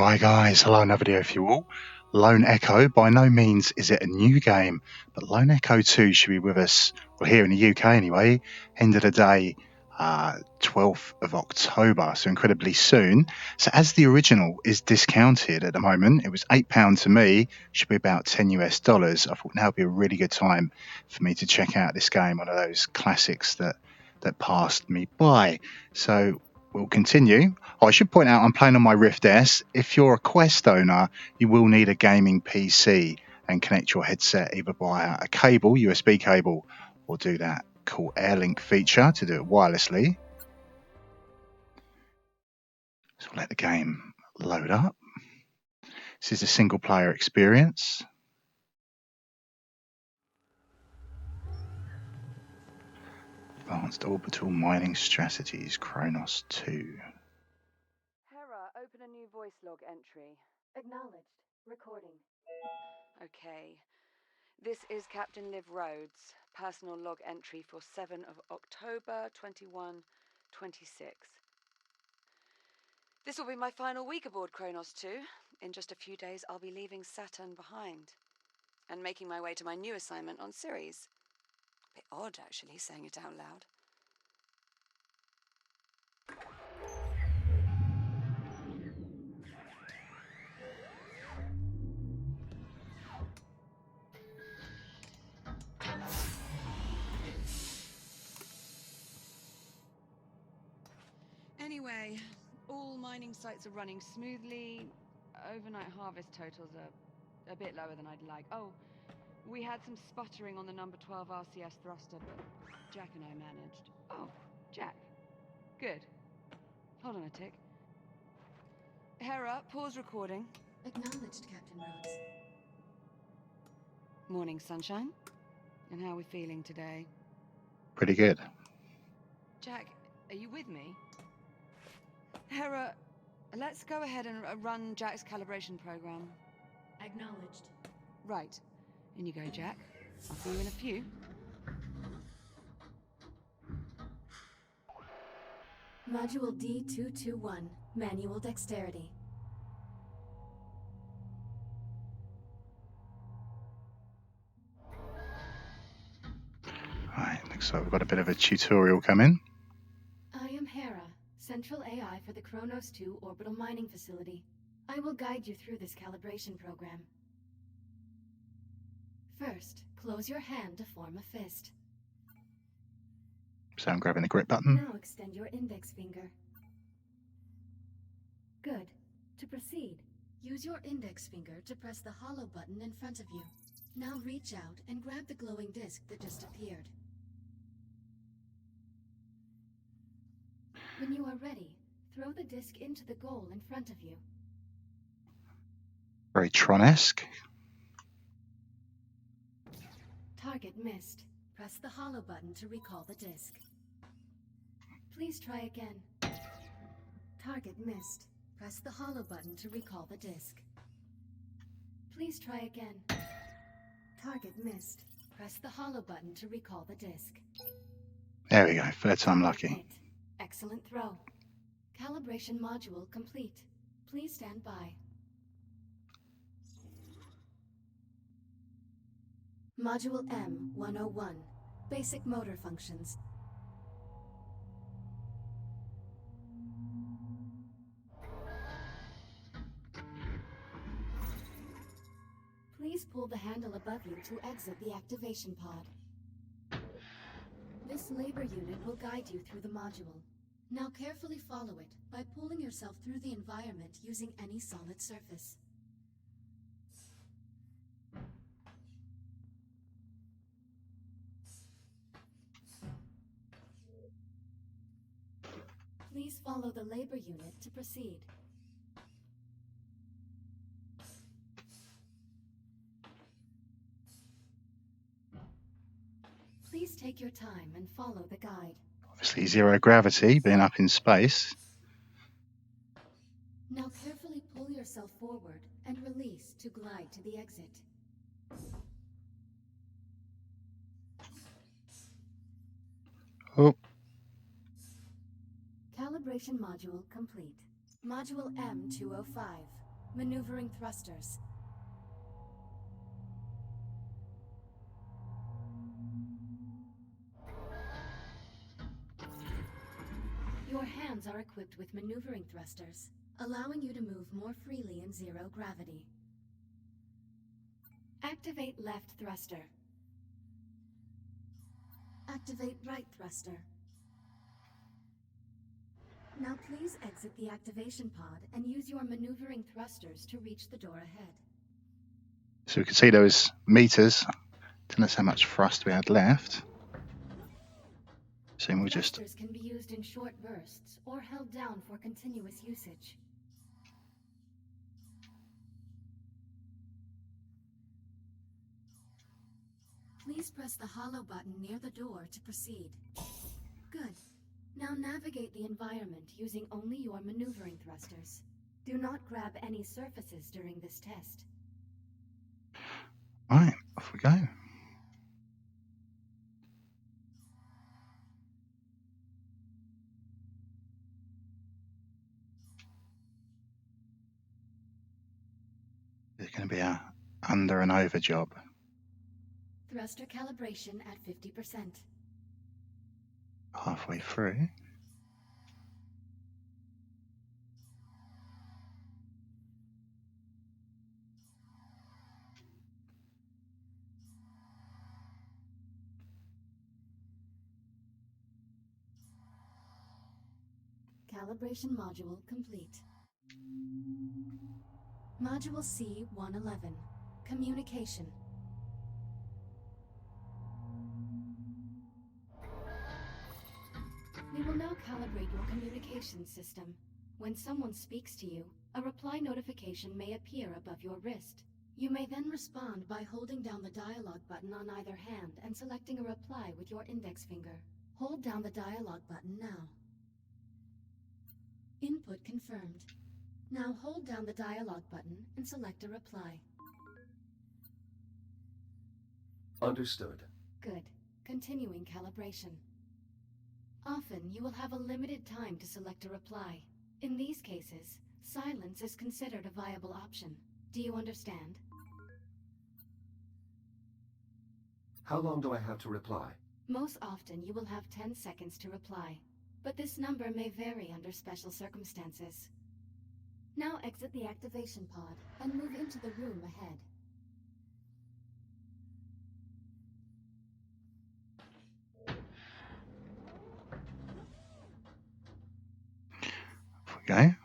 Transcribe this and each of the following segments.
Right guys, hello, another video for you all. Lone Echo, by no means is it a new game, but Lone Echo 2 should be with us, well here in the UK anyway, end of the day, 12th of October, so incredibly soon. So as the original is discounted at the moment, it was £8 to me, should be about $10 US. I thought now would be a really good time for me to check out this game, one of those classics that passed me by. So we'll continue. Oh, I should point out I'm playing on my Rift S. If you're a Quest owner, you will need a gaming PC and connect your headset either via a cable, USB cable, or do that cool AirLink feature to do it wirelessly. So we'll let the game load up. This is a single player experience. Advanced Orbital Mining Strategies, Kronos 2. Hera, open a new voice log entry. Acknowledged. Recording. Okay. This is Captain Liv Rhodes, personal log entry for 7 of October 2126. This will be my final week aboard Kronos 2. In just a few days, I'll be leaving Saturn behind and making my way to my new assignment on Ceres. A bit odd, actually, saying it out loud. Anyway, all mining sites are running smoothly. Overnight harvest totals are a bit lower than I'd like. Oh, we had some sputtering on the number 12 RCS thruster, but Jack and I managed. Oh, Jack. Good. Hold on a tick. Hera, pause recording. Acknowledged, Captain Rhodes. Morning, sunshine. And how are we feeling today? Pretty good. Jack, are you with me? Hera, let's go ahead and run Jack's calibration program. Acknowledged. Right. In you go, Jack. I'll see you in a few. Module D221. Manual Dexterity. Right, looks like we've got a bit of a tutorial coming. I am Hera, Central AI for the Kronos 2 Orbital Mining Facility. I will guide you through this calibration program. First, close your hand to form a fist. So I'm grabbing the grip button. Now extend your index finger. Good. To proceed, use your index finger to press the Holo button in front of you. Now reach out and grab the glowing disc that just appeared. When you are ready, throw the disc into the goal in front of you. Very Tron-esque. Target missed. Press the Holo button to recall the disc. Please try again. Target missed. Press the Holo button to recall the disc. Please try again. Target missed. Press the Holo button to recall the disc. There we go, third time lucky. Hit. Excellent throw. Calibration module complete. Please stand by. Module M101. Basic motor functions. Please pull the handle above you to exit the activation pod. This labor unit will guide you through the module. Now carefully follow it by pulling yourself through the environment using any solid surface. Please follow the labor unit to proceed. Please take your time and follow the guide. Obviously zero gravity, being up in space. Now carefully pull yourself forward and release to glide to the exit. Oh, Calibration module complete. Module M205. Maneuvering thrusters. Your hands are equipped with maneuvering thrusters, allowing you to move more freely in zero gravity. Activate left thruster. Activate right thruster. Now please exit the activation pod and use your maneuvering thrusters to reach the door ahead. So we can see those meters telling us how much thrust we had left. So we'll just... Thrusters can be used in short bursts or held down for continuous usage. Please press the Holo button near the door to proceed. Good. Now navigate the environment using only your maneuvering thrusters. Do not grab any surfaces during this test. Right, off we go. It's going to be a under and over job. Thruster calibration at 50%. Halfway through. Calibration module complete. Module C-111. Communication. We will now calibrate your communication system. When someone speaks to you, a reply notification may appear above your wrist. You may then respond by holding down the dialogue button on either hand and selecting a reply with your index finger. Hold down the dialogue button now. Input confirmed. Now hold down the dialogue button and select a reply. Understood. Good. Continuing calibration. Often you will have a limited time to select a reply. In these cases, silence is considered a viable option. Do you understand? How long do I have to reply? Most often you will have 10 seconds to reply, but this number may vary under special circumstances. Now exit the activation pod and move into the room ahead. Okay.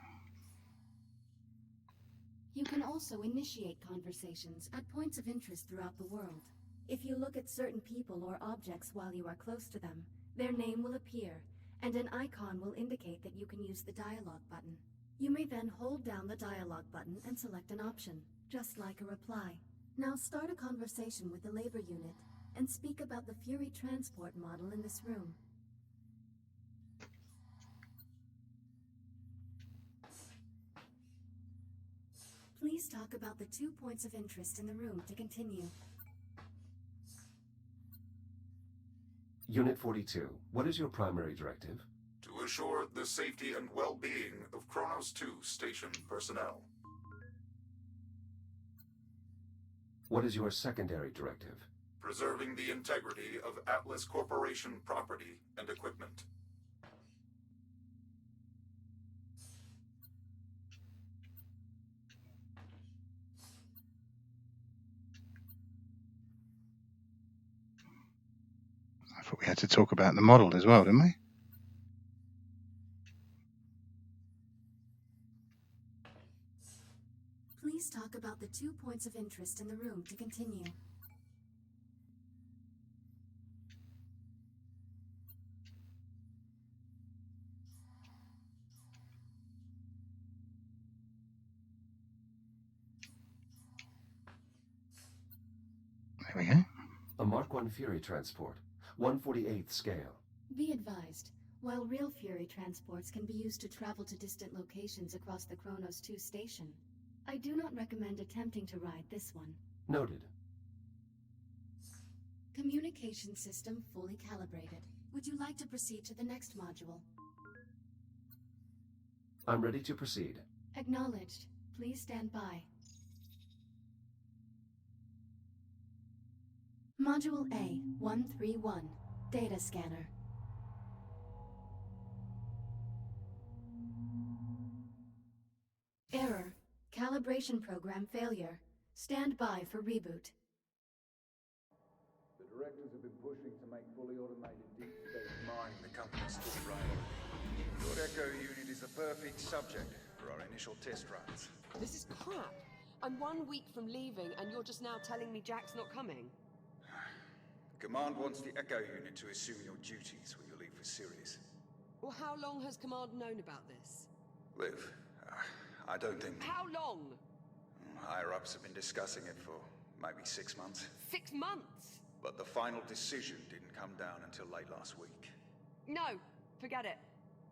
You can also initiate conversations at points of interest throughout the world. If you look at certain people or objects while you are close to them, their name will appear, and an icon will indicate that you can use the dialogue button. You may then hold down the dialogue button and select an option, just like a reply. Now start a conversation with the labor unit, and speak about the Fury transport model in this room. Please talk about the 2 points of interest in the room to continue. Unit 42, what is your primary directive? To assure the safety and well-being of Kronos 2 station personnel. What is your secondary directive? Preserving the integrity of Atlas Corporation property and equipment. I thought we had to talk about the model as well, didn't we? Please talk about the 2 points of interest in the room to continue. There we go. A Mark 1 Fury transport, 1/48th scale. Be advised, while real Fury transports can be used to travel to distant locations across the Kronos 2 station, I do not recommend attempting to ride this one. Noted. Communication system fully calibrated. Would you like to proceed to the next module? I'm ready to proceed. Acknowledged. Please stand by. Module A-131. Data scanner. Error. Calibration program failure. Stand by for reboot. The directors have been pushing to make fully automated deep space mining the company's full priority. Your Echo unit is the perfect subject for our initial test runs. This is crap. I'm 1 week from leaving, and you're just now telling me Jack's not coming. Command wants the Echo unit to assume your duties when you leave for Sirius. Well, how long has Command known about this? Liv, I don't think... How long? Higher-ups have been discussing it for maybe 6 months. 6 months? But the final decision didn't come down until late last week. No, forget it.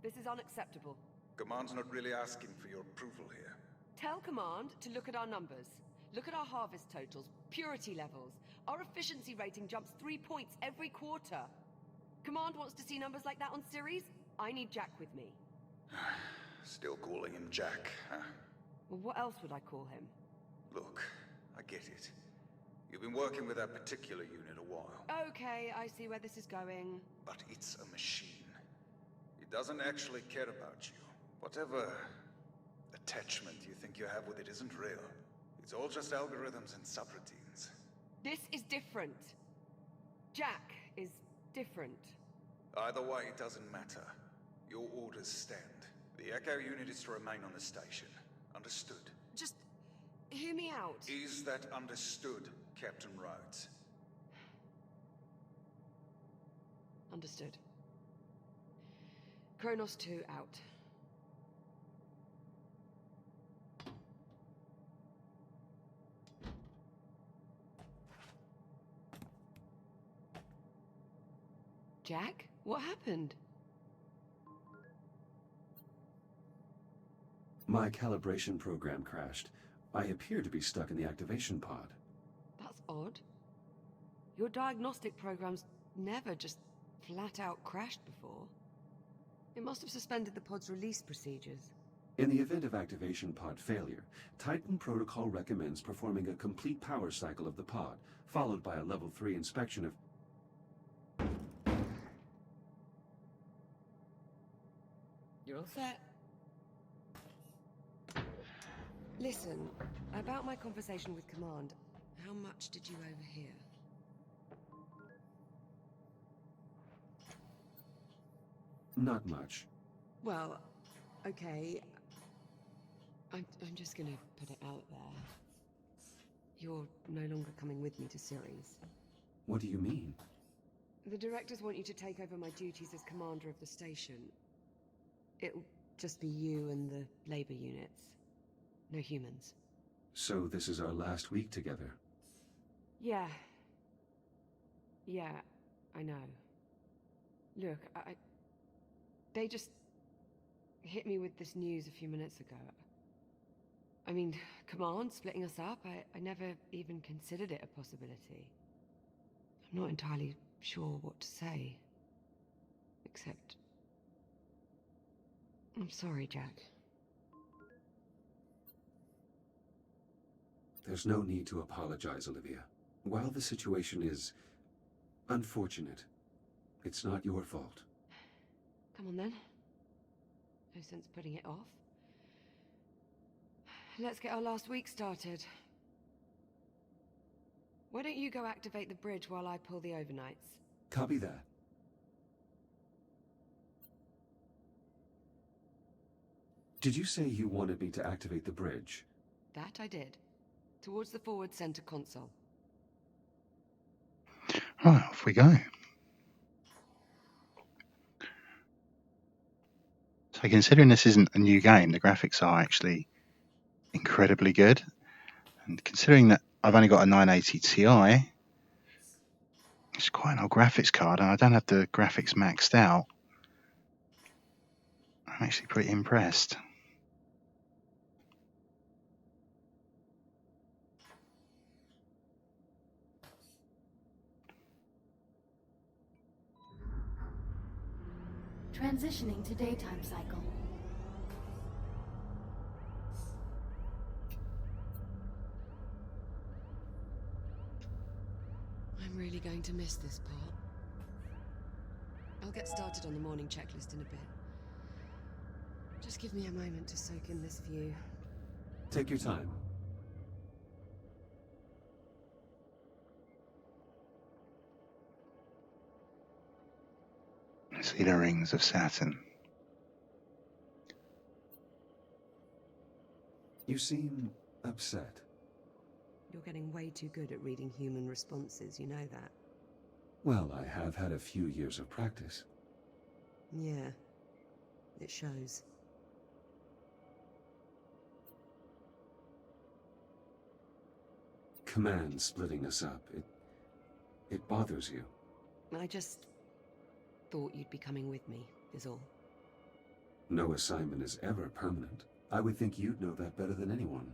This is unacceptable. Command's not really asking for your approval here. Tell Command to look at our numbers. Look at our harvest totals, purity levels. Our efficiency rating jumps 3 points every quarter. Command wants to see numbers like that on Ceres? I need Jack with me. Still calling him Jack, huh? Well, what else would I call him? Look, I get it. You've been working with that particular unit a while. Okay, I see where this is going. But it's a machine. It doesn't actually care about you. Whatever attachment you think you have with it isn't real. It's all just algorithms and subroutines. This is different. Jack is different. Either way, it doesn't matter. Your orders stand. The Echo unit is to remain on the station. Understood? Just hear me out. Is that understood, Captain Rhodes? Understood. Kronos 2 out. Jack? What happened? My calibration program crashed. I appear to be stuck in the activation pod. That's odd. Your diagnostic program's never just flat out crashed before. It must have suspended the pod's release procedures. In the event of activation pod failure, Titan Protocol recommends performing a complete power cycle of the pod, followed by a level 3 inspection of... You're all set. Listen, about my conversation with Command, how much did you overhear? Not much. Well, okay. I'm just gonna put it out there. You're no longer coming with me to Ceres. What do you mean? The directors want you to take over my duties as commander of the station. It'll just be you and the labor units. No humans. So this is our last week together. Yeah. Yeah, I know. Look, they just hit me with this news a few minutes ago. I mean, Command splitting us up, I never even considered it a possibility. I'm not entirely sure what to say. Except... I'm sorry, Jack. There's no need to apologize, Olivia. While the situation is unfortunate, it's not your fault. Come on then. No sense putting it off. Let's get our last week started. Why don't you go activate the bridge while I pull the overnights? Copy that. Did you say you wanted me to activate the bridge? That I did. Towards the forward center console. Right, off we go. So considering this isn't a new game, the graphics are actually incredibly good. And considering that I've only got a 980 Ti, it's quite an old graphics card and I don't have the graphics maxed out. I'm actually pretty impressed. Transitioning to daytime cycle. I'm really going to miss this part. I'll get started on the morning checklist in a bit. Just give me a moment to soak in this view. Take your time. See the rings of Saturn. You seem upset. You're getting way too good at reading human responses, you know that? Well, I have had a few years of practice. Yeah, it shows. Command splitting us up. It bothers you. I just thought you'd be coming with me, is all. No assignment is ever permanent. I would think you'd know that better than anyone.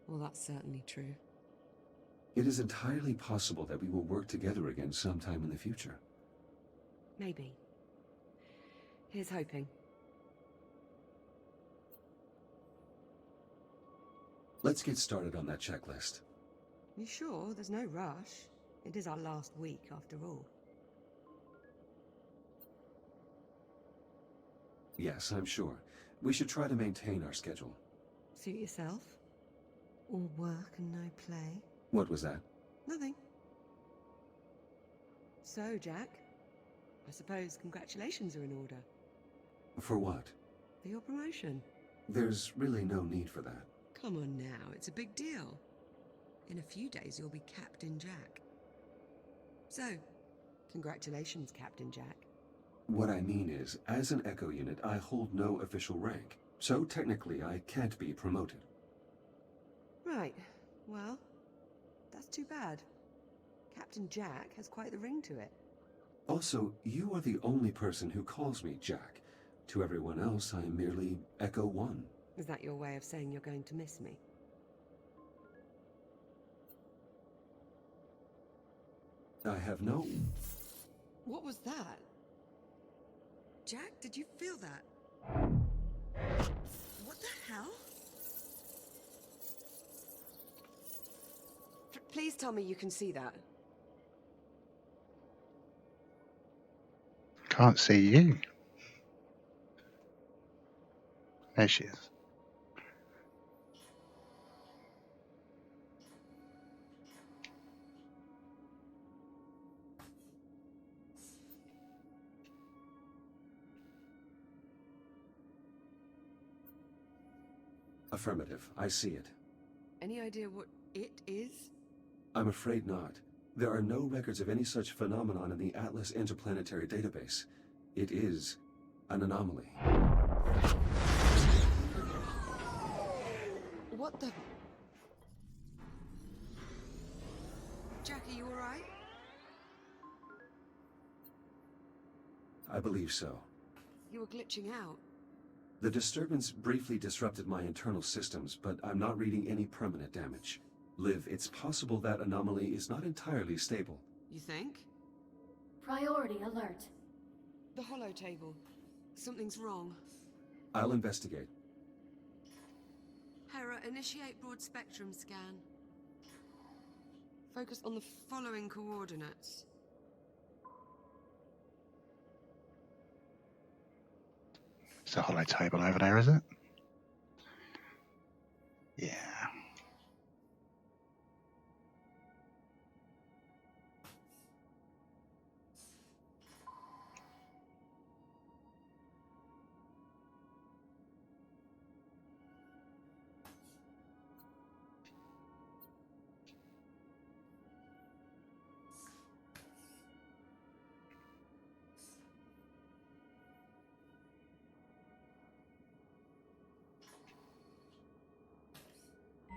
Well, that's certainly true. It is entirely possible that we will work together again sometime in the future. Maybe. Here's hoping. Let's get started on that checklist. You sure? There's no rush. It is our last week, after all. Yes, I'm sure. We should try to maintain our schedule. Suit yourself? All work and no play? What was that? Nothing. So, Jack, I suppose congratulations are in order. For what? For your promotion. There's really no need for that. Come on now, it's a big deal. In a few days you'll be Captain Jack. So, congratulations, Captain Jack. What I mean is, as an Echo unit, I hold no official rank. So technically, I can't be promoted. Right. Well, that's too bad. Captain Jack has quite the ring to it. Also, you are the only person who calls me Jack. To everyone else, I am merely Echo 1. Is that your way of saying you're going to miss me? I have no... What was that? Jack, did you feel that? What the hell? Please tell me you can see that. Can't see you. There she is. Affirmative. I see it. Any idea what it is? I'm afraid not. There are no records of any such phenomenon in the Atlas Interplanetary Database. It is an anomaly. What the... Jack, are you alright? I believe so. You were glitching out. The disturbance briefly disrupted my internal systems, but I'm not reading any permanent damage. Liv, it's possible that anomaly is not entirely stable. You think? Priority alert. The Holo table. Something's wrong. I'll investigate. Hera, initiate broad spectrum scan. Focus on the following coordinates. It's a Holo table over there, is it? Yeah.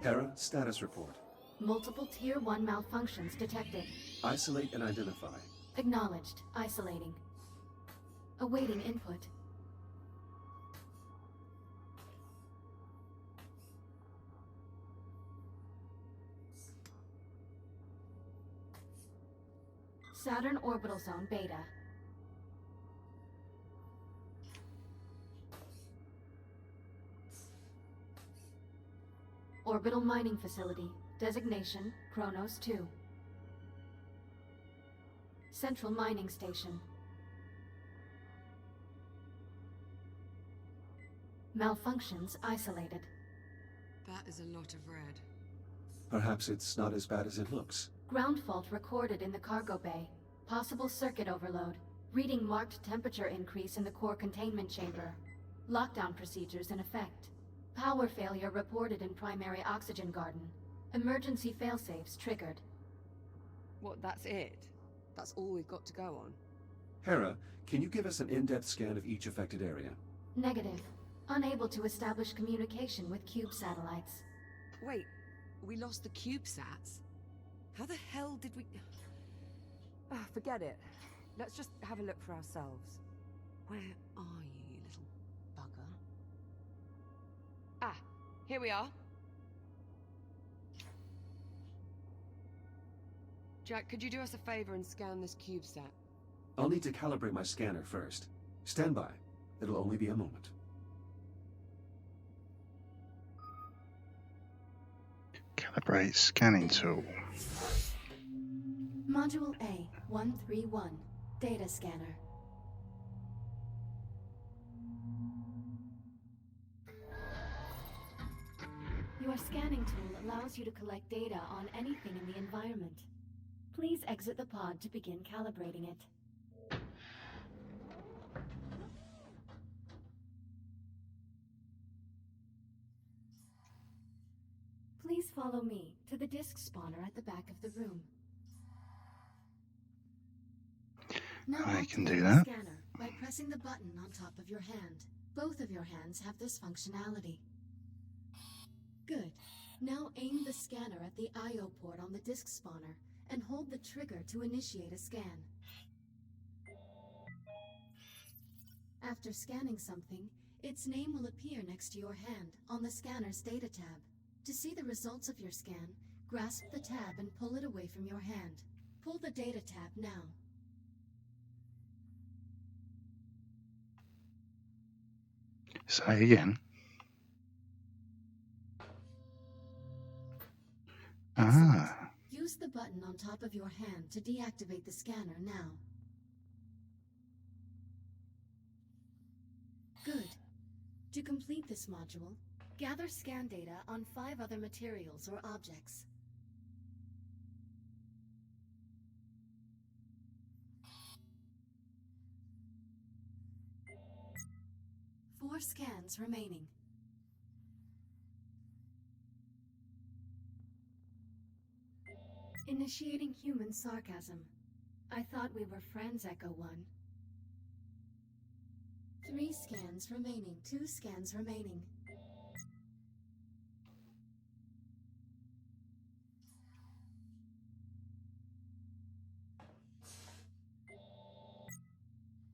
Hera, status report. Multiple Tier 1 malfunctions detected. Isolate and identify. Acknowledged. Isolating. Awaiting input. Saturn Orbital Zone Beta. Orbital Mining Facility. Designation, Kronos 2. Central mining station. Malfunctions isolated. That is a lot of red. Perhaps it's not as bad as it looks. Ground fault recorded in the cargo bay. Possible circuit overload. Reading marked temperature increase in the core containment chamber. Lockdown procedures in effect. Power failure reported in primary oxygen garden. Emergency failsafes triggered. What, that's it? That's all we've got to go on? Hera, can you give us an in-depth scan of each affected area? Negative. Unable to establish communication with cube satellites. Wait, we lost the CubeSats? How the hell did we... Ah, forget it. Let's just have a look for ourselves. Where are you, you little bugger? Ah, here we are. Jack, could you do us a favor and scan this CubeSat? I'll need to calibrate my scanner first. Stand by. It'll only be a moment. Calibrate scanning tool. Module A-131. Data scanner. Your scanning tool allows you to collect data on anything in the environment. Please exit the pod to begin calibrating it. Please follow me to the disk spawner at the back of the room. Now I can activate do the that. scanner by pressing the button on top of your hand. Both of your hands have this functionality. Good. Now aim the scanner at the I/O port on the disk spawner and hold the trigger to initiate a scan. After scanning something, its name will appear next to your hand on the scanner's data tab. To see the results of your scan, grasp the tab and pull it away from your hand. Pull the data tab now. Say again. Excellent. Use the button on top of your hand to deactivate the scanner now. Good. To complete this module, gather scan data on 5 other materials or objects. Four scans remaining. Initiating human sarcasm. I thought we were friends, Echo 1. 3 scans remaining. 2 scans remaining.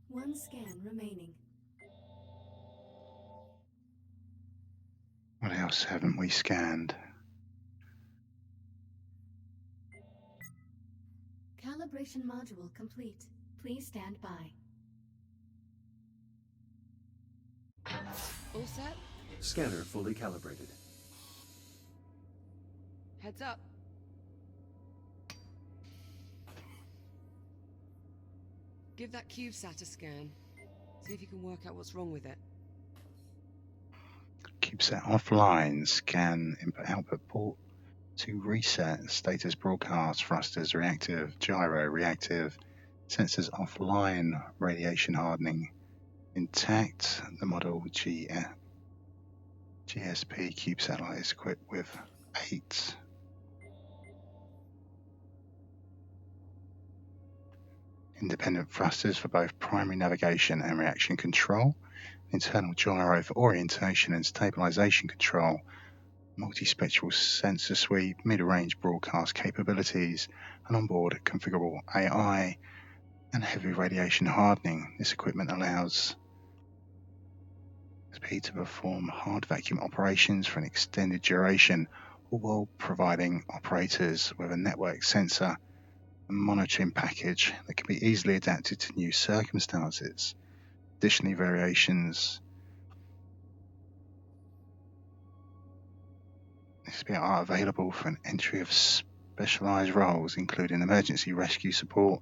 One scan remaining. What else haven't we scanned? Calibration module complete. Please stand by. All set? Scanner fully calibrated. Heads up. Give that CubeSat a scan. See if you can work out what's wrong with it. CubeSat offline. Scan input output port to reset. Status broadcast. Thrusters reactive. Gyro reactive. Sensors offline. Radiation hardening intact. The model GSP CubeSat is equipped with 8 independent thrusters for both primary navigation and reaction control, internal gyro for orientation and stabilization control, multispectral sensor suite, mid-range broadcast capabilities, and onboard configurable AI, and heavy radiation hardening. This equipment allows SP to perform hard vacuum operations for an extended duration, all while providing operators with a network sensor and monitoring package that can be easily adapted to new circumstances. Additionally, variations are available for an entry of specialized roles, including emergency rescue support,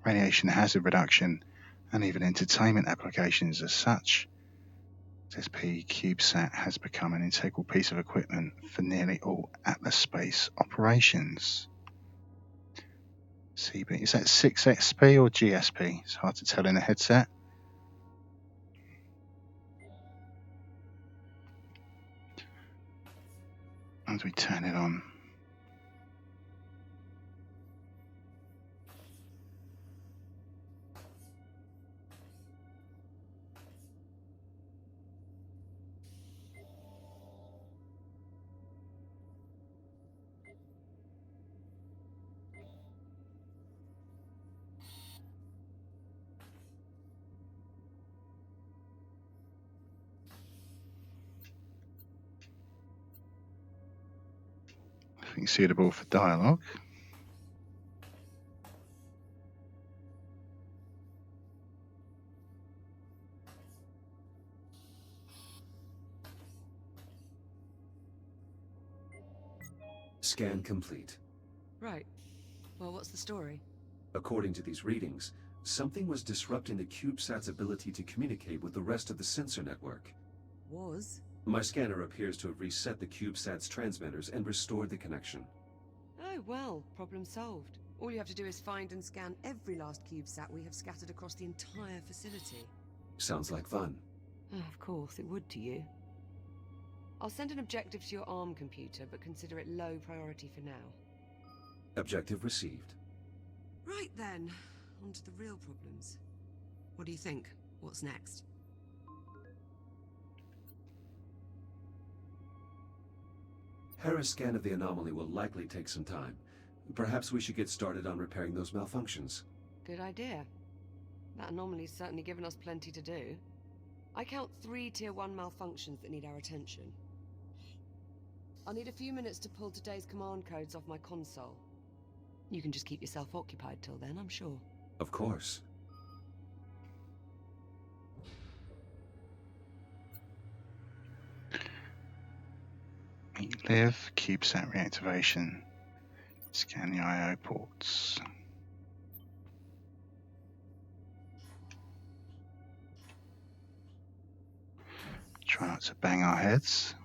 radiation hazard reduction, and even entertainment applications as such. SP CubeSat has become an integral piece of equipment for nearly all Atlas space operations. CB, is that 6XP or GSP? It's hard to tell in a headset. As we turn it on. I think suitable for dialogue. Scan complete. Right. Well, what's the story? According to these readings, something was disrupting the CubeSat's ability to communicate with the rest of the sensor network. Was? My scanner appears to have reset the CubeSat's transmitters and restored the connection. Oh, well, problem solved. All you have to do is find and scan every last CubeSat we have scattered across the entire facility. Sounds like fun. Oh, of course, it would to you. I'll send an objective to your ARM computer, but consider it low priority for now. Objective received. Right then, on to the real problems. What do you think? What's next? Hera's scan of the anomaly will likely take some time. Perhaps we should get started on repairing those malfunctions. Good idea. That anomaly's certainly given us plenty to do. I count 3 Tier 1 malfunctions that need our attention. I'll need a few minutes to pull today's command codes off my console. You can just keep yourself occupied till then, I'm sure. Of course. Live, CubeSat reactivation. Scan the I/O ports. Try not to bang our heads.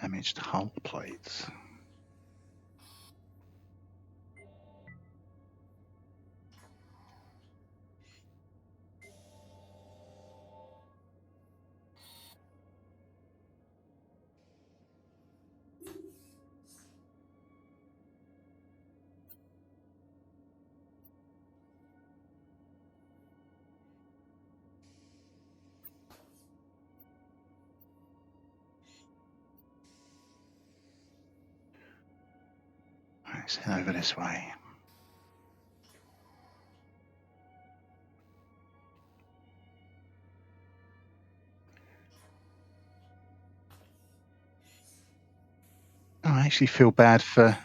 Damaged hull plates. Let's head over this way. I actually feel bad for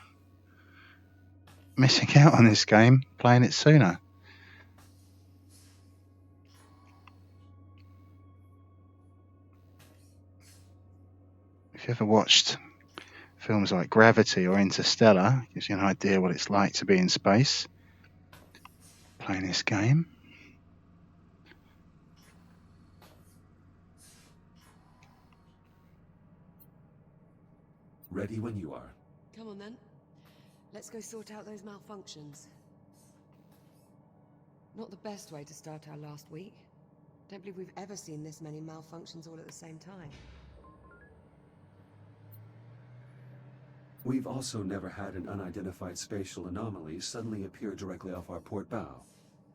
missing out on this game, playing it sooner. If you ever watched films like Gravity or Interstellar, gives you an idea what it's like to be in space. Playing this game. Ready when you are. Come on then. Let's go sort out those malfunctions. Not the best way to start our last week. Don't believe we've ever seen this many malfunctions all at the same time. We've also never had an unidentified spatial anomaly suddenly appear directly off our port bow.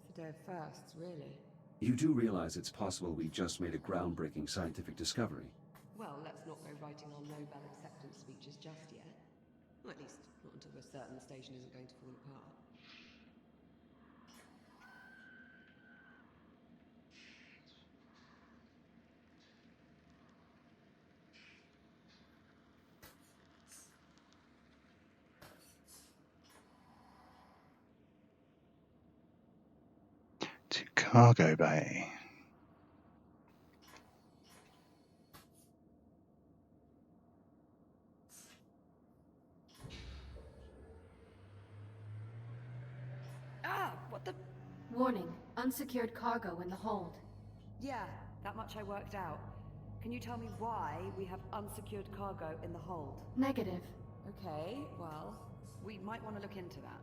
It's a day of firsts, really. You do realize it's possible we just made a groundbreaking scientific discovery. Well, let's not go writing our Nobel acceptance speeches just yet. Or at least, not until we're certain the station isn't going to fall apart. Cargo bay. Ah, what the... Warning, unsecured cargo in the hold. Yeah, that much I worked out. Can you tell me why we have unsecured cargo in the hold? Negative. Okay, well, we might want to look into that.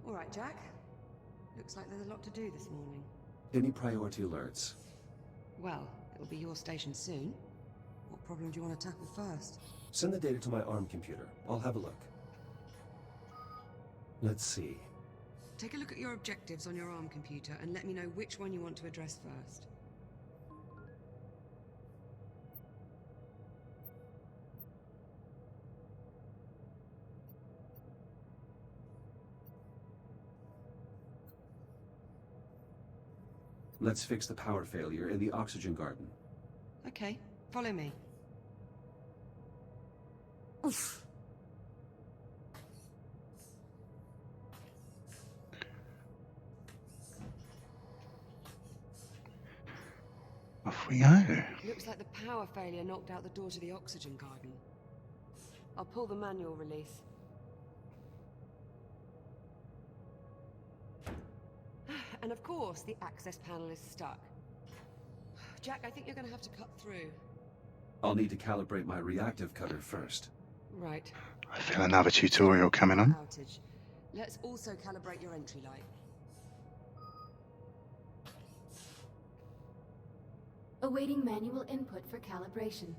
All right, Jack. Looks like there's a lot to do this morning. Any priority alerts? Well, it'll be your station soon. What problem do you want to tackle first? Send the data to my ARM computer. I'll have a look. Let's see. Take a look at your objectives on your ARM computer and let me know which one you want to address first. Let's fix the power failure in the oxygen garden. Okay, follow me. Oof. Off we go. Looks like the power failure knocked out the door to the oxygen garden. I'll pull the manual release. And of course, the access panel is stuck. Jack, I think you're going to have to cut through. I'll need to calibrate my reactive cutter first. Right. I feel another tutorial coming on. Outage. Let's also calibrate your entry light. Awaiting manual input for calibration.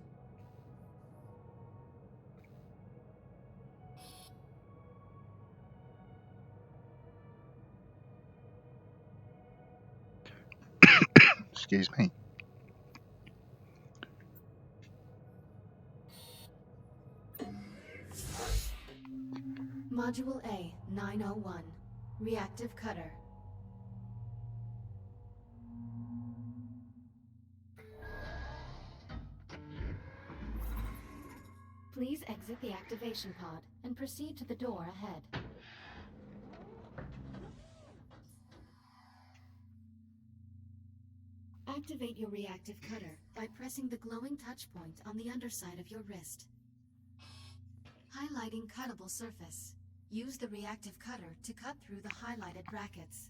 Excuse me. Module A, 901. Reactive cutter. Please exit the activation pod and proceed to the door ahead. Activate your reactive cutter by pressing the glowing touch point on the underside of your wrist. Highlighting cuttable surface. Use the reactive cutter to cut through the highlighted brackets.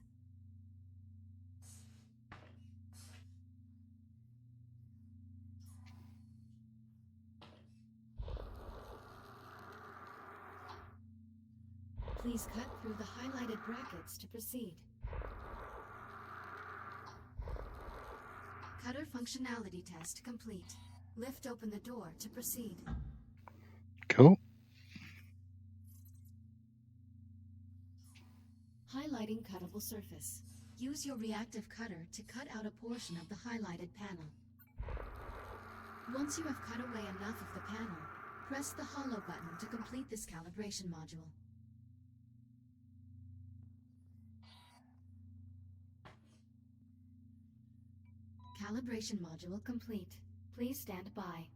Please cut through the highlighted brackets to proceed. Cutter functionality test complete. Lift open the door to proceed. Cool. Highlighting cuttable surface. Use your reactive cutter to cut out a portion of the highlighted panel. Once you have cut away enough of the panel, press the Holo button to complete this calibration module. Calibration module complete. Please stand by.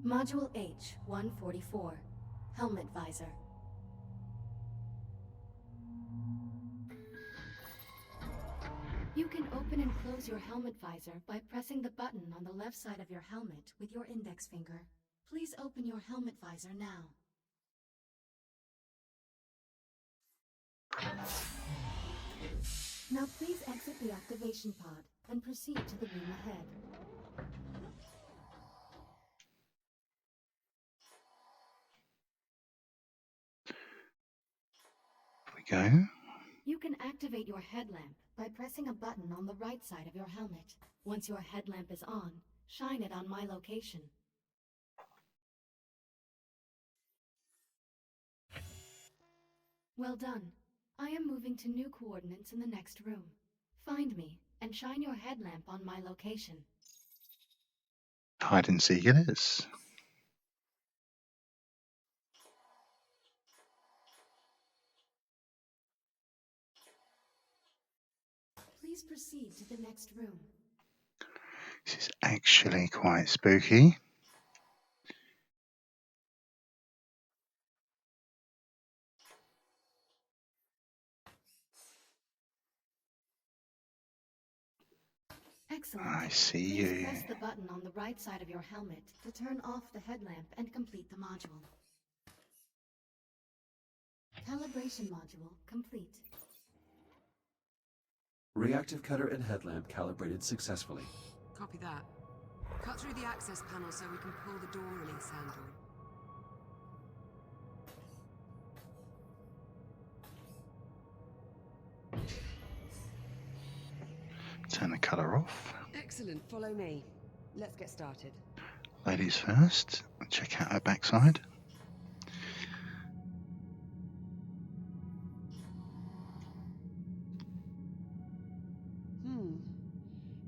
Module H-144. Helmet visor. You can open and close your helmet visor by pressing the button on the left side of your helmet with your index finger. Please open your helmet visor now. Now please exit the activation pod and proceed to the room ahead. Go. You can activate your headlamp by pressing a button on the right side of your helmet. Once your headlamp is on, shine it on my location. Well done. I am moving to new coordinates in the next room. Find me and shine your headlamp on my location. Hide and seek it is. Please proceed to the next room. This is actually quite spooky. Excellent. I see Please you. press the button on the right side of your helmet to turn off the headlamp and complete the module. Calibration module complete. Reactive cutter and headlamp calibrated successfully. Copy that. Cut through the access panel so we can pull the door release handle. Turn the colour off. Excellent, follow me. Let's get started. Ladies first. Check out her backside.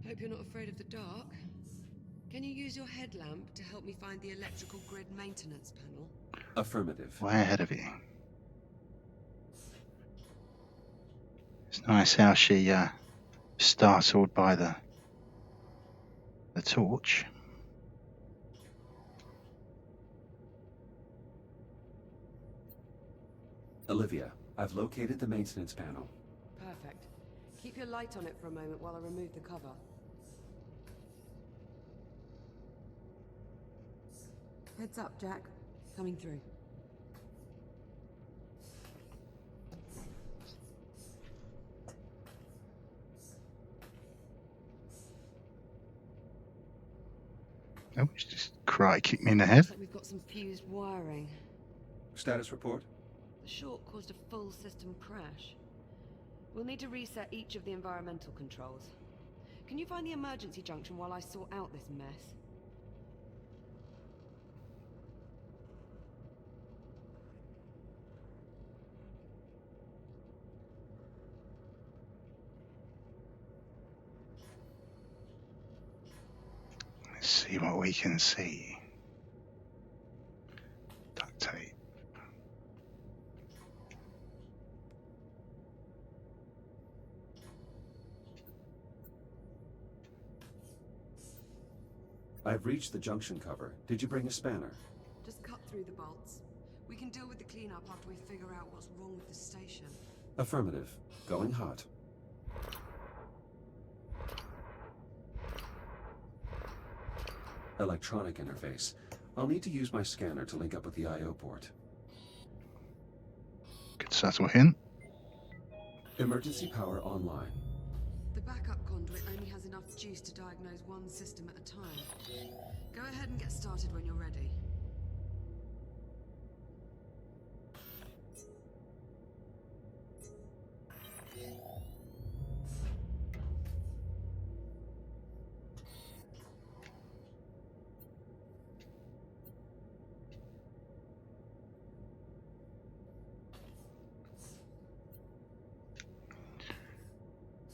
Hope you're not afraid of the dark. Can you use your headlamp to help me find the electrical grid maintenance panel? Affirmative. Way ahead of you. It's nice how she startled by the torch. Olivia, I've located the maintenance panel. Perfect. Keep your light on it for a moment while I remove the cover. Heads up, Jack. Coming through. Oh, she just kicked me in the head. Looks like we've got some fused wiring. Status report? The short caused a full system crash. We'll need to reset each of the environmental controls. Can you find the emergency junction while I sort out this mess? Let's see what we can see. Duct tape. I've reached the junction cover. Did you bring a spanner? Just cut through the bolts. We can deal with the cleanup after we figure out what's wrong with the station. Affirmative. Going hot. Electronic interface. I'll need to use my scanner to link up with the I/O port. Good subtle hint. Emergency power online. The backup conduit only has enough juice to diagnose one system at a time. Go ahead and get started when you're ready.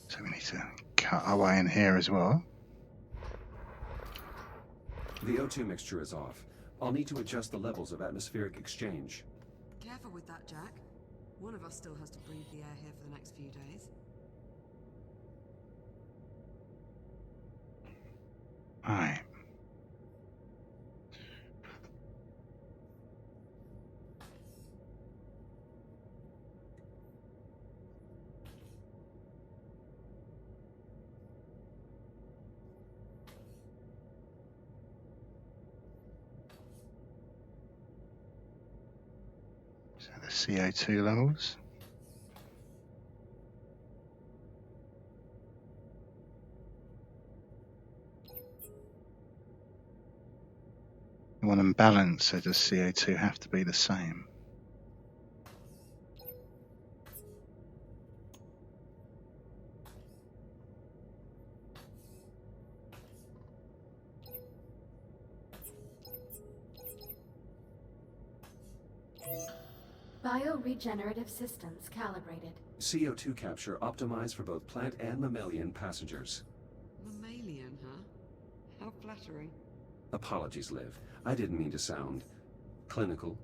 So we need to cut our way in here as well. The O2 mixture is off. I'll need to adjust the levels of atmospheric exchange. Careful with that, Jack. One of us still has to breathe the air here for the next few days. Right. So the CO2 levels. You want them balanced, so does CO2 have to be the same? Bioregenerative systems calibrated. CO2 capture optimized for both plant and mammalian passengers. Mammalian, huh? How flattering. Apologies, Liv. I didn't mean to sound clinical.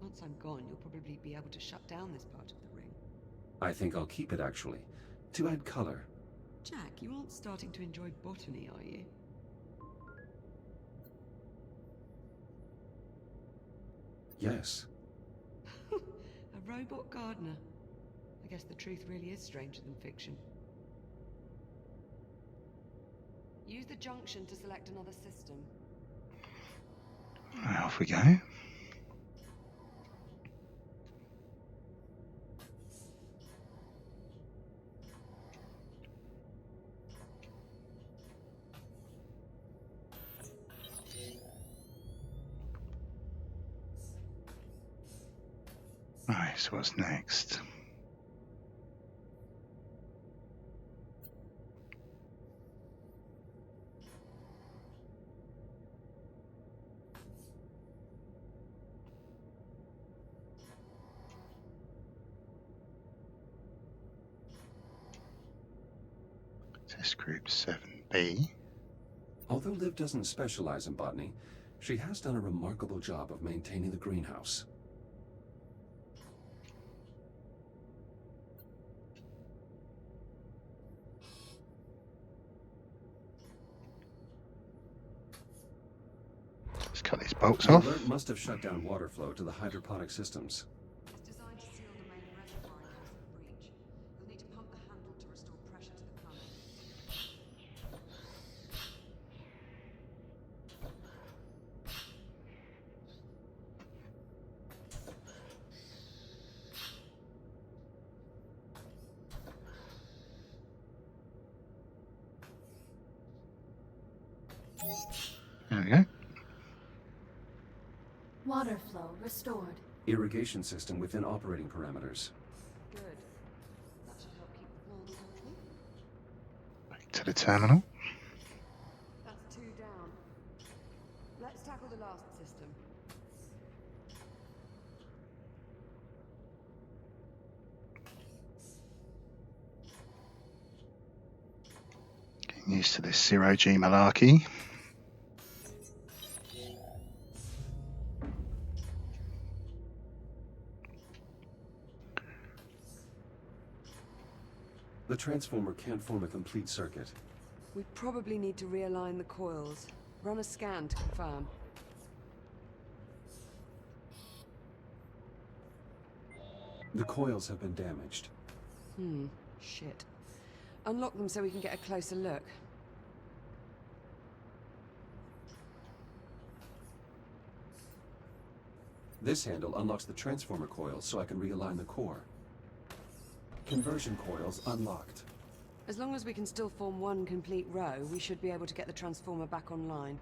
Once I'm gone, you'll probably be able to shut down this part of the ring. I think I'll keep it, actually, to add color. Jack, you aren't starting to enjoy botany, are you? Yes. A robot gardener. I guess the truth really is stranger than fiction. Use the junction to select another system. Right, off we go. Right, so what's next? Test group 7B. Although Liv doesn't specialize in botany, she has done a remarkable job of maintaining the greenhouse. Let's cut these bolts The off. alert must have shut down water flow to the hydroponic systems. It's designed to seal the main reservoir in case of a breach. You'll need to pump the handle to restore pressure to the plumbing. There we go. Water flow restored. Irrigation system within operating parameters. Good. That should help keep the plants healthy. Back to the terminal. That's 2 down. Let's tackle the last system. Getting used to this 0G malarkey. The transformer can't form a complete circuit. We probably need to realign the coils. Run a scan to confirm. The coils have been damaged. Shit. Unlock them so we can get a closer look. This handle unlocks the transformer coils so I can realign the core. Conversion coils unlocked. As long as we can still form one complete row, we should be able to get the transformer back online.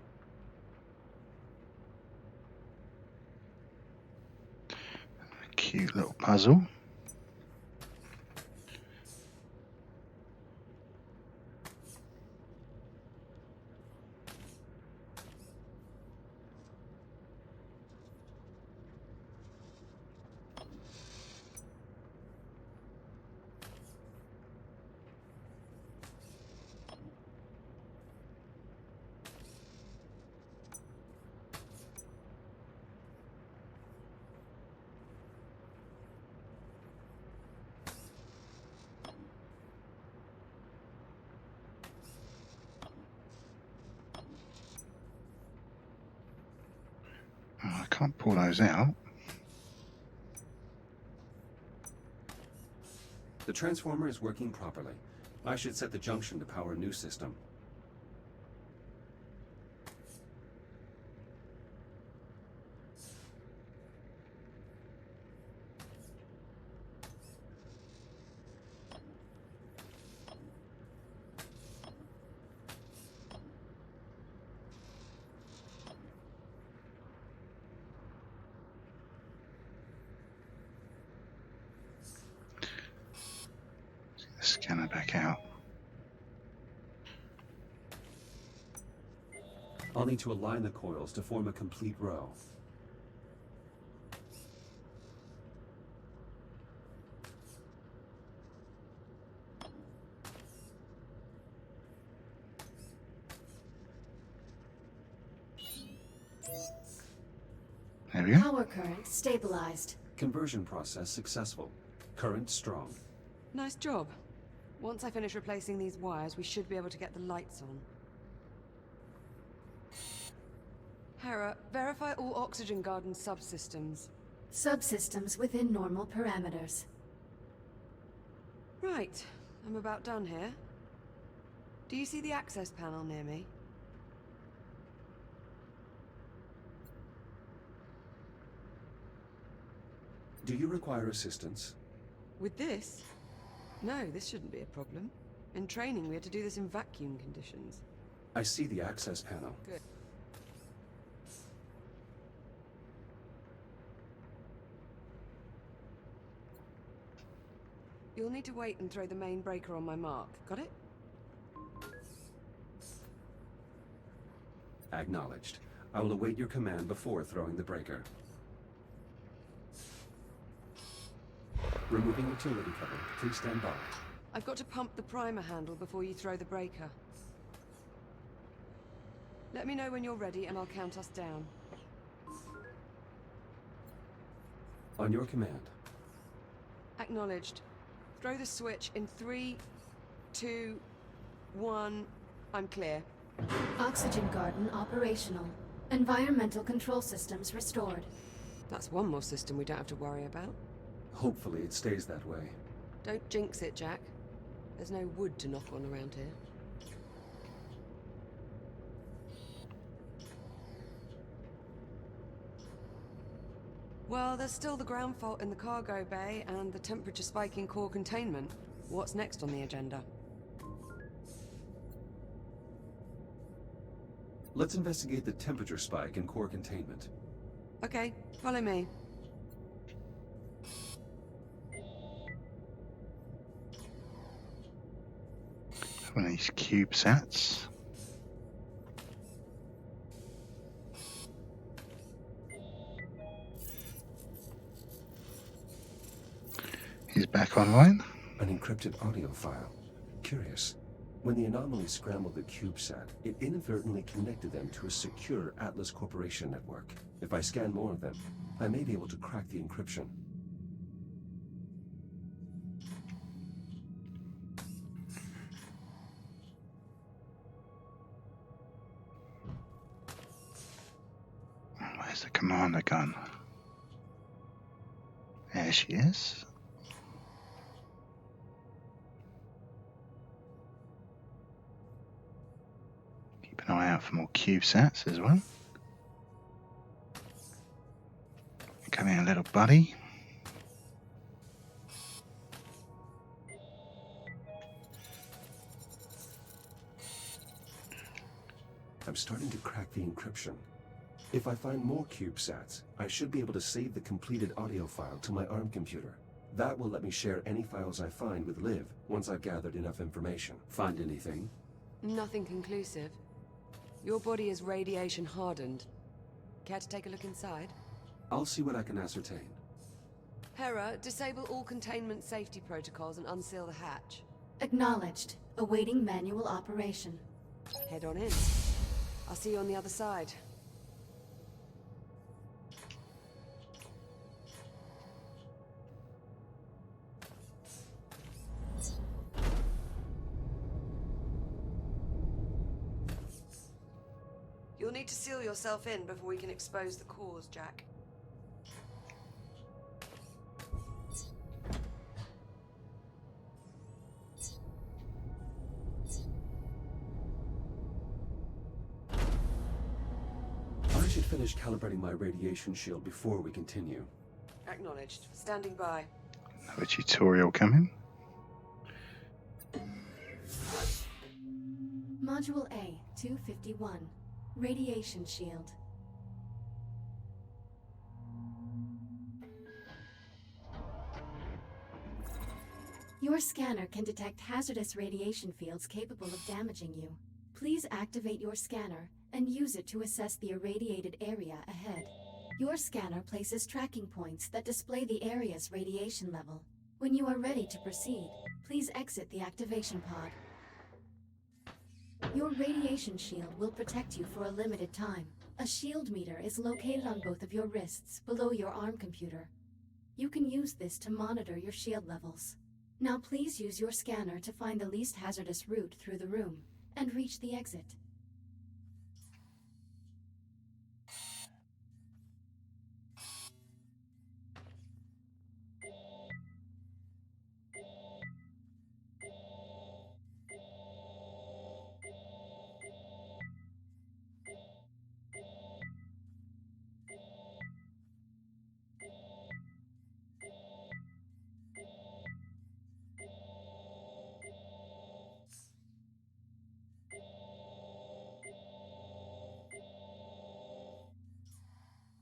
Cute little puzzle. Oh, I can't pull those out. The transformer is working properly. I should set the junction to power a new system. Scanner back out. I'll need to align the coils to form a complete row. There we go. Power current stabilized. Conversion process successful. Current strong. Nice job. Once I finish replacing these wires, we should be able to get the lights on. Hera, verify all oxygen garden subsystems. Subsystems within normal parameters. Right, I'm about done here. Do you see the access panel near me? Do you require assistance? With this? No, this shouldn't be a problem. In training, we had to do this in vacuum conditions. I see the access panel. Good. You'll need to wait and throw the main breaker on my mark. Got it? Acknowledged. I will await your command before throwing the breaker. Removing utility cover. Please stand by. I've got to pump the primer handle before you throw the breaker. Let me know when you're ready and I'll count us down. On your command. Acknowledged. Throw the switch in 3, 2, 1. I'm clear. Oxygen garden operational. Environmental control systems restored. That's one more system we don't have to worry about. Hopefully it stays that way. Don't jinx it, Jack. There's no wood to knock on around here. Well, there's still the ground fault in the cargo bay and the temperature spike in core containment. What's next on the agenda? Let's investigate the temperature spike in core containment. Okay, follow me. One of these CubeSats. He's back online. An encrypted audio file. Curious. When the anomaly scrambled the CubeSat, it inadvertently connected them to a secure Atlas Corporation network. If I scan more of them, I may be able to crack the encryption. Where's the commander gun? There she is. Keep an eye out for more CubeSats as well. Come here, little buddy. I'm starting to crack the encryption. If I find more CubeSats, I should be able to save the completed audio file to my ARM computer. That will let me share any files I find with Liv once I've gathered enough information. Find anything? Nothing conclusive. Your body is radiation hardened. Care to take a look inside? I'll see what I can ascertain. Hera, disable all containment safety protocols and unseal the hatch. Acknowledged. Awaiting manual operation. Head on in. I'll see you on the other side. You'll need to seal yourself in before we can expose the cause, Jack. I should finish calibrating my radiation shield before we continue. Acknowledged. Standing by. Another tutorial coming. Module A, 251. Radiation shield. Your scanner can detect hazardous radiation fields capable of damaging you. Please activate your scanner and use it to assess the irradiated area ahead. Your scanner places tracking points that display the area's radiation level. When you are ready to proceed, please exit the activation pod. Your radiation shield will protect you for a limited time. A shield meter is located on both of your wrists below your ARM computer. You can use this to monitor your shield levels. Now please use your scanner to find the least hazardous route through the room and reach the exit.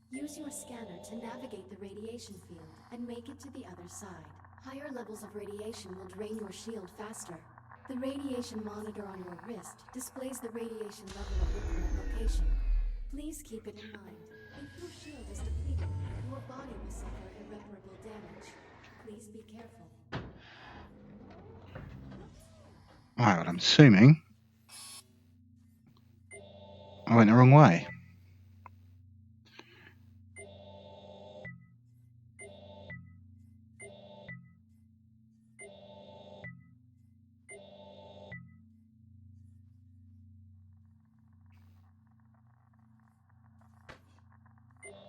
Use your scanner to navigate the radiation field and make it to the other side. Higher levels of radiation will drain your shield faster. The radiation monitor on your wrist displays the radiation level of your current location. Please keep it in mind. If your shield is depleted, your body will suffer irreparable damage. Please be careful. Right, well, I'm assuming I went the wrong way.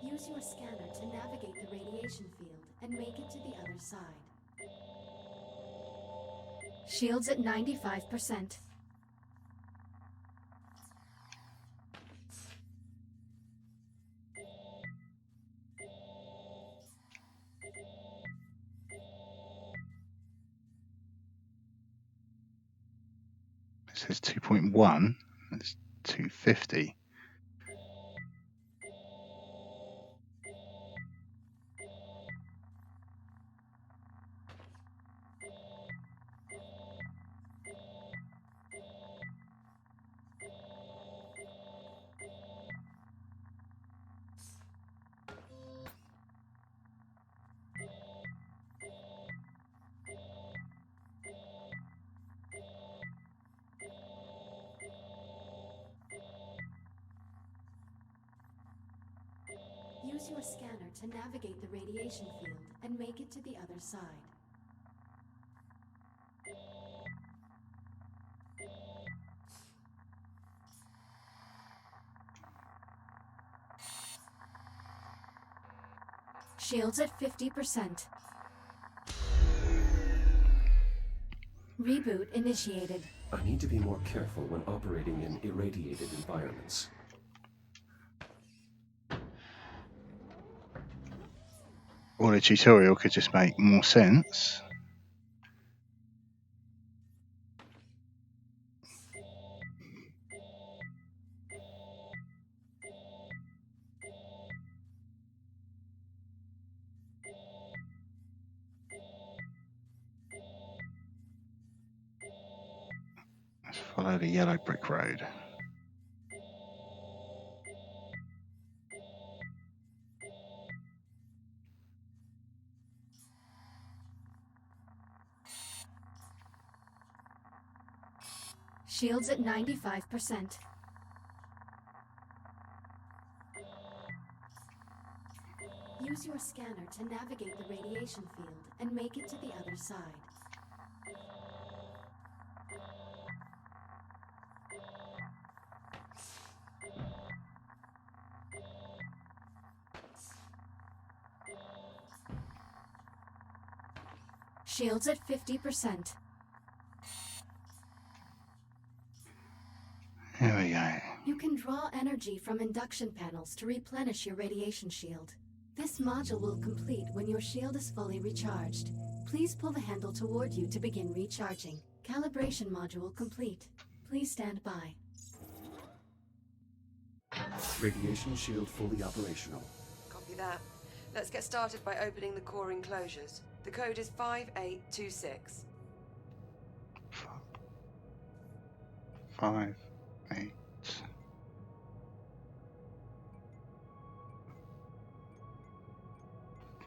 Use your scanner to navigate the radiation field and make it to the other side. Shields at 95%. It says 2.1. That's 250. Use your scanner to navigate the radiation field and make it to the other side. Shields at 50%. Reboot initiated. I need to be more careful when operating in irradiated environments. Or the tutorial could just make more sense. Let's follow the yellow brick road. Shields at 95%. Use your scanner to navigate the radiation field and make it to the other side. Shields at 50%. Here we go. You can draw energy from induction panels to replenish your radiation shield. This module will complete when your shield is fully recharged. Please pull the handle toward you to begin recharging. Calibration module complete. Please stand by. Radiation shield fully operational. Copy that. Let's get started by opening the core enclosures. The code is 5826. 5, 8.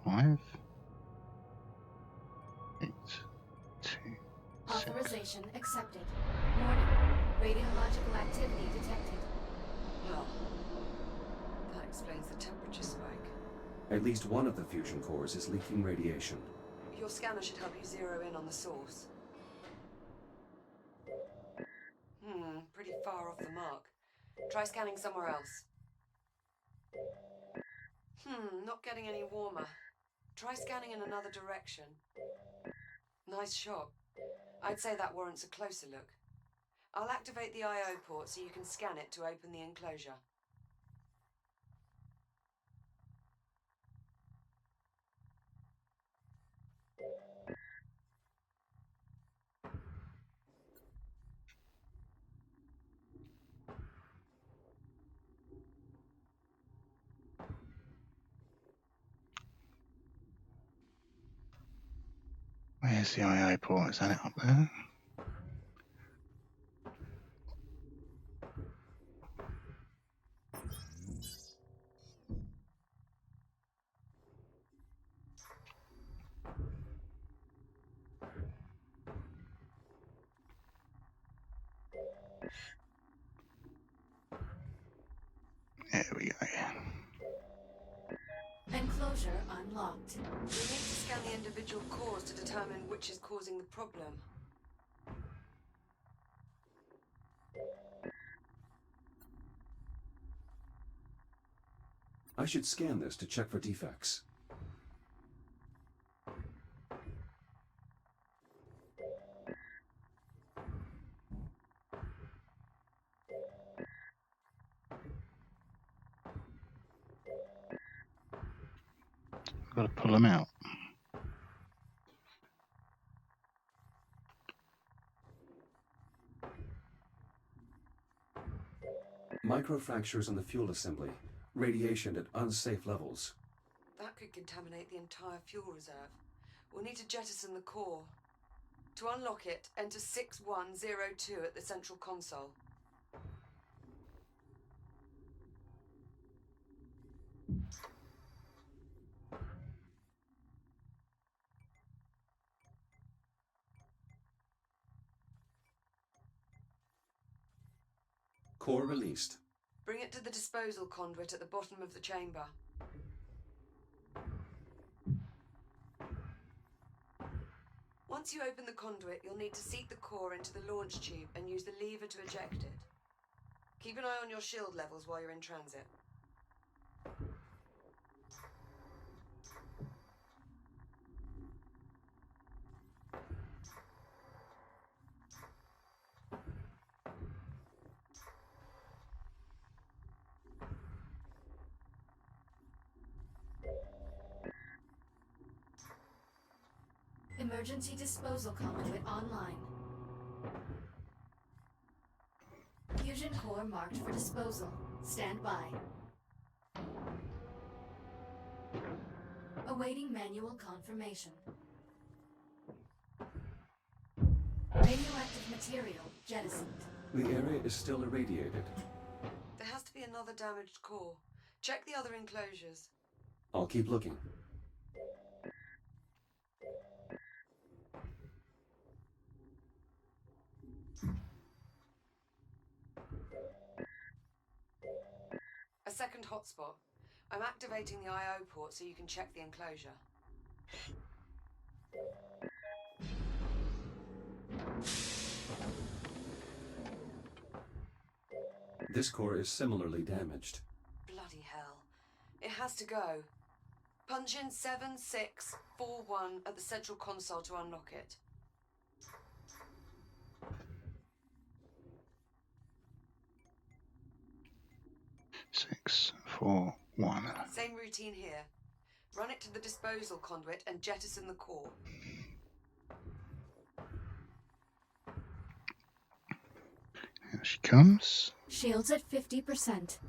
5, 8, 2, 6. Authorization accepted. Warning. Radiological activity detected. Well, that explains the temperature spike. At least one of the fusion cores is leaking radiation. Your scanner should help you zero in on the source. Pretty far off the mark. Try scanning somewhere else. Not getting any warmer. Try scanning in another direction. Nice shot. I'd say that warrants a closer look. I'll activate the I/O port so you can scan it to open the enclosure. Where's the I/O port? Is that it up there? There we go. Enclosure unlocked. We need to scan the individual cores to determine which is causing the problem. I should scan this to check for defects. I've got to pull them out. Microfractures in the fuel assembly. Radiation at unsafe levels. That could contaminate the entire fuel reserve. We'll need to jettison the core. To unlock it, enter 6102 at the central console. Core released. Bring it to the disposal conduit at the bottom of the chamber. Once you open the conduit, you'll need to seat the core into the launch tube and use the lever to eject it. Keep an eye on your shield levels while you're in transit. Emergency disposal conduit online. Fusion core marked for disposal. Stand by. Awaiting manual confirmation. Radioactive material jettisoned. The area is still irradiated. There has to be another damaged core. Check the other enclosures. I'll keep looking. A second hotspot. I'm activating the I/O port so you can check the enclosure. This core is similarly damaged. Bloody hell. It has to go. Punch in 7641 at the central console to unlock it. Six, four, one. Same routine here. Run it to the disposal conduit and jettison the core. Here she comes. Shields at 50%.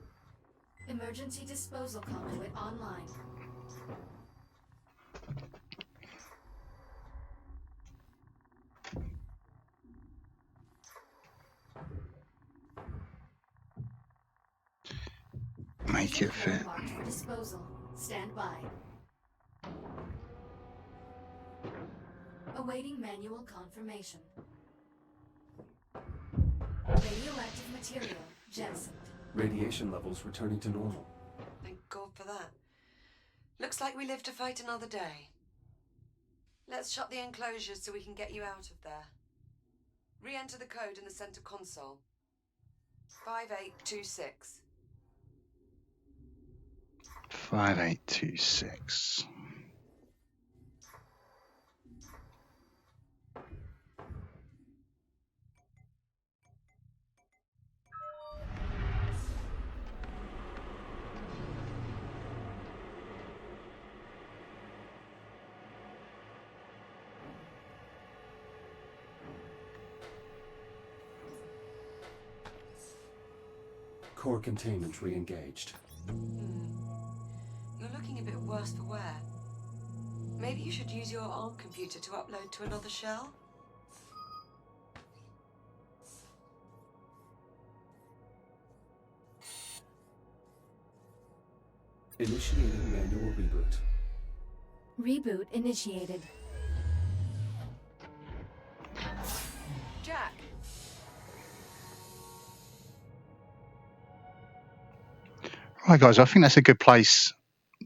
Emergency disposal conduit online. Make it fit. Marked for disposal. Stand by. Awaiting manual confirmation. Radioactive material jettisoned. Radiation levels returning to normal. Thank God for that. Looks like we live to fight another day. Let's shut the enclosures so we can get you out of there. Re-enter the code in the center console. 5826. 5826. Core containment re-engaged. You're looking a bit worse for wear. Maybe you should use your ARM computer to upload to another shell? Initiating manual reboot. Reboot initiated. Jack! Right, guys, I think that's a good place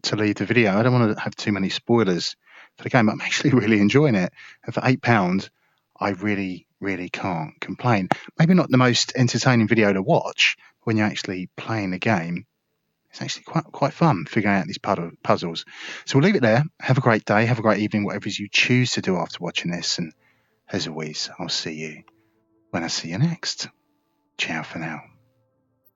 to leave the video. I don't want to have too many spoilers for the game. I'm actually really enjoying it. And for £8, I really, really can't complain. Maybe not the most entertaining video to watch when you're actually playing the game. It's actually quite fun figuring out these puzzles. So we'll leave it there. Have a great day. Have a great evening, whatever it is you choose to do after watching this. And as always, I'll see you when I see you next. Ciao for now.